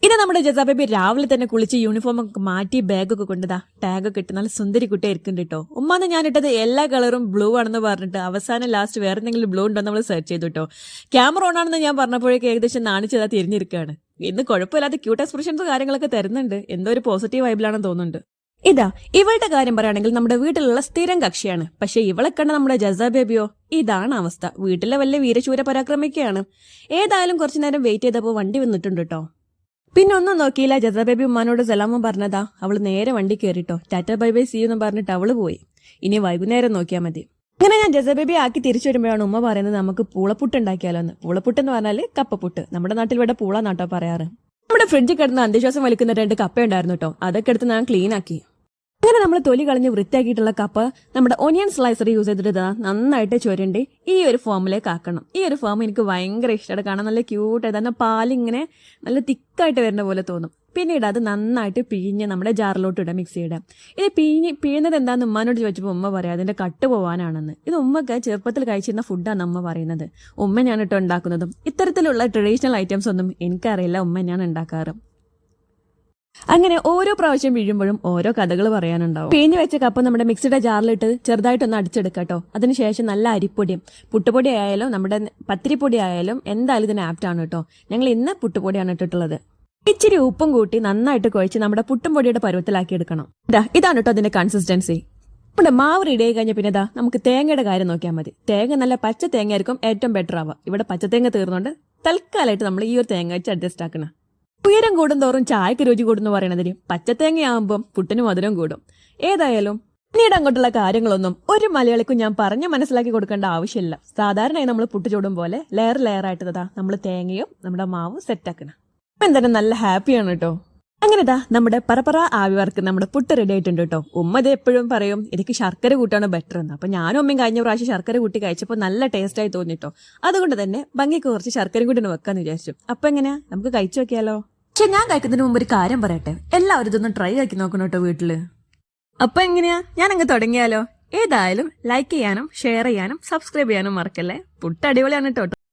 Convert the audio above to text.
ഇത് നമ്മുടെ ജസാ ബേബി രാവിലെ തന്നെ കുളിച്ച് യൂണിഫോം ഒക്കെ മാറ്റി ബാഗൊക്കെ കൊണ്ടതാ ടാഗൊക്കെ ഇട്ട് നല്ല സുന്ദരി കുട്ടി ഇരിക്കുന്നുണ്ട് കേട്ടോ. ഉമ്മാന്ന് ഞാൻ ഇട്ടത് എല്ലാ കളറും ബ്ലൂ ആണെന്ന് പറഞ്ഞിട്ട് അവസാനം ലാസ്റ്റ് വേറെ എന്തെങ്കിലും ബ്ലൂ ഉണ്ടോ നമ്മൾ സെർച്ച് ചെയ്തു കേട്ടോ. ക്യാമറ ഓൺ ആണെന്ന് ഞാൻ പറഞ്ഞപ്പോഴേക്ക് ഏകദേശം നാണിച്ചതാ തിരിഞ്ഞിരിക്കുകയാണ്. ഇന്ന് കുഴപ്പമില്ലാത്ത ക്യൂട്ട് എക്സ്പ്രഷൻസ് കാര്യങ്ങളൊക്കെ തരുന്നുണ്ട്. എന്തോ ഒരു പോസിറ്റീവ് വൈബിലാണെന്ന് തോന്നുന്നുണ്ട്. ഇതാ ഇവളുടെ കാര്യം പറയുകയാണെങ്കിൽ നമ്മുടെ വീട്ടിലുള്ള സ്ഥിരം കക്ഷിയാണ്. പക്ഷെ ഇവളെ കണ്ട നമ്മുടെ ജസാ ബേബിയോ ഇതാണ് അവസ്ഥ. വീട്ടിലെ വല്ല വീരശൂര പരാക്രമിക്കുകയാണ്. ഏതായാലും കുറച്ചു നേരം വെയിറ്റ് ചെയ്തപ്പോൾ വണ്ടി വന്നിട്ടുണ്ട് കേട്ടോ. പിന്നെ ഒന്നും നോക്കിയില്ല. ജസാ ബേബി ഉമ്മാനോട് സലാമും പറഞ്ഞതാ. അവള് നേരെ വണ്ടി കയറിട്ടോ. ടാറ്റ ബൈ ബൈ സീ എന്ന് പറഞ്ഞിട്ട് അവള് പോയി. ഇനി വൈകുന്നേരം നോക്കിയാൽ മതി. അങ്ങനെ ഞാൻ ജസാ ബേബി ആക്കി തിരിച്ചു വരുമ്പോഴാണ് ഉമ്മ പറയുന്നത് നമുക്ക് പൂളപ്പുട്ട് ഉണ്ടാക്കിയാലോ എന്ന്. പൂളപ്പുട്ട് എന്ന് പറഞ്ഞാല് കപ്പപ്പുട്ട്. നമ്മുടെ നാട്ടിൽ ഇവിടെ പൂള നാട്ടോ പറയാറ്. നമ്മുടെ ഫ്രിഡ്ജിൽ കിടന്ന് അന്ധവിശ്വാസം വലിക്കുന്ന 2 കപ്പ ഉണ്ടായിരുന്നു കേട്ടോ. അതൊക്കെ എടുത്ത് ഞാൻ ക്ലീൻ ആക്കി. അങ്ങനെ നമ്മൾ തൊലി കളഞ്ഞ് വൃത്തിയാക്കിയിട്ടുള്ള കപ്പ നമ്മുടെ ഒനിയൻ സ്ലൈസർ യൂസ് ചെയ്തിട്ട് നന്നായിട്ട് ചുരണ്ടി ഈ ഒരു ഫോമിലേക്ക് ആക്കണം. ഈ ഒരു ഫോം എനിക്ക് ഭയങ്കര ഇഷ്ടമാണ്. കാണാൻ നല്ല ക്യൂട്ടായിട്ട് എന്നാൽ പാലിങ്ങനെ നല്ല തിക്കായിട്ട് വരുന്ന പോലെ തോന്നും. പിന്നീട് അത് നന്നായിട്ട് പിഴിഞ്ഞ് നമ്മുടെ ജാറിലോട്ട് ഇടാം, മിക്സ് ചെയ്യിടാം. ഇത് പിഴിഞ്ഞത് എന്താണെന്ന് ഉമ്മാനോട് ചോദിച്ചപ്പോൾ ഉമ്മ പറയാം അതിന്റെ കട്ട് പോകാനാണെന്ന്. ഇത് ഉമ്മക്ക് ചെറുപ്പത്തിൽ കഴിച്ചിരുന്ന ഫുഡാണ് അമ്മ പറയുന്നത്. ഉമ്മ ഞാൻ ഇട്ടോ ഉണ്ടാക്കുന്നതും. ഇത്തരത്തിലുള്ള ട്രഡീഷണൽ ഐറ്റംസ് ഒന്നും എനിക്കറിയില്ല, ഉമ്മ ഞാൻ ഉണ്ടാക്കാറ്. അങ്ങനെ ഓരോ പ്രാവശ്യം വീഴുമ്പോഴും ഓരോ കഥകൾ പറയാനുണ്ടാവും. പിഴിഞ്ഞ് വെച്ച കപ്പ നമ്മുടെ മിക്സിയുടെ ജാറിലിട്ട് ചെറുതായിട്ടൊന്ന് അടിച്ചെടുക്കട്ടോ. അതിനുശേഷം നല്ല അരിപ്പൊടിയും പുട്ടുപൊടി ആയാലും നമ്മുടെ പത്തിരിപ്പൊടി ആയാലും എന്തായാലും ഇതിന് ആപ്റ്റാണ് കേട്ടോ. ഞങ്ങൾ ഇന്ന് പുട്ടുപൊടിയാണ് ഇട്ടിട്ടുള്ളത്. ഇച്ചിരി ഉപ്പും കൂട്ടി നന്നായിട്ട് കുഴച്ച് നമ്മുടെ പുട്ടും പൊടിയുടെ പരുവത്തിലാക്കി എടുക്കണം. ഇതാണ് കേട്ടോ അതിന്റെ കൺസിസ്റ്റൻസി. നമ്മുടെ മാവ് റെഡി ആയി കഴിഞ്ഞാൽ പിന്നെ നമുക്ക് തേങ്ങയുടെ കാര്യം നോക്കിയാൽ മതി. തേങ്ങ നല്ല പച്ച തേങ്ങ ആയിരിക്കും ഏറ്റവും ബെറ്റർ ആവുക. ഇവിടെ പച്ചത്തേങ്ങ തീർന്നുകൊണ്ട് തൽക്കാലമായിട്ട് നമ്മൾ ഈ ഒരു തേങ്ങ വെച്ച് അഡ്ജസ്റ്റ് ആക്കണം. ഉയരം കൂടും തോറും ചായക്ക് രുചി കൂടുന്നു പറയണതിന് പച്ചത്തേങ്ങയാകുമ്പം പുട്ടിന് മധുരം കൂടും. ഏതായാലും പിന്നീട് അങ്ങോട്ടുള്ള കാര്യങ്ങളൊന്നും ഒരു മലയാളിക്കും ഞാൻ പറഞ്ഞ് മനസ്സിലാക്കി കൊടുക്കേണ്ട ആവശ്യമില്ല. സാധാരണയായി നമ്മൾ പുട്ട് ചൂടും പോലെ ലെയർ ആയിട്ട് നമ്മൾ തേങ്ങയും നമ്മുടെ മാവും സെറ്റാക്കണം. എന്തായാലും നല്ല ഹാപ്പിയാണ് കേട്ടോ. അങ്ങനെ നമ്മുടെ പറപ്പറ ആവി വർക്ക് നമ്മുടെ പുട്ട് റെഡി ആയിട്ടുണ്ട് കേട്ടോ. ഉമ്മ ഇത് എപ്പോഴും പറയും എനിക്ക് ശർക്കര കൂട്ടാണ് ബെറ്റർ എന്ന്. അപ്പൊ ഞാനും ഉമ്മയും കഴിഞ്ഞ പ്രാവശ്യം ശർക്കര കൂട്ടി കഴിച്ചപ്പോൾ നല്ല ടേസ്റ്റ് ആയി തോന്നിട്ടോ. അതുകൊണ്ട് തന്നെ ഭംഗിക്ക് കുറച്ച് ശർക്കര കൂട്ടി വെക്കാന്ന് വിചാരിച്ചു. അപ്പൊ എങ്ങനെയാ നമുക്ക് കഴിച്ചു നോക്കിയാലോ. പക്ഷെ ഞാൻ കഴിക്കുന്നതിന് മുമ്പ് ഒരു കാര്യം പറയട്ടെ, എല്ലാവരും ഇതൊന്നും ട്രൈ ആക്കി നോക്കണം കേട്ടോ വീട്ടില്. അപ്പൊ എങ്ങനെയാ ഞാൻ അങ്ങ് തുടങ്ങിയാലോ. ഏതായാലും ലൈക്ക് ചെയ്യാനും ഷെയർ ചെയ്യാനും സബ്സ്ക്രൈബ് ചെയ്യാനും മറക്കല്ലേ. പുട്ട് അടിപൊളിയാണ് കേട്ടോ.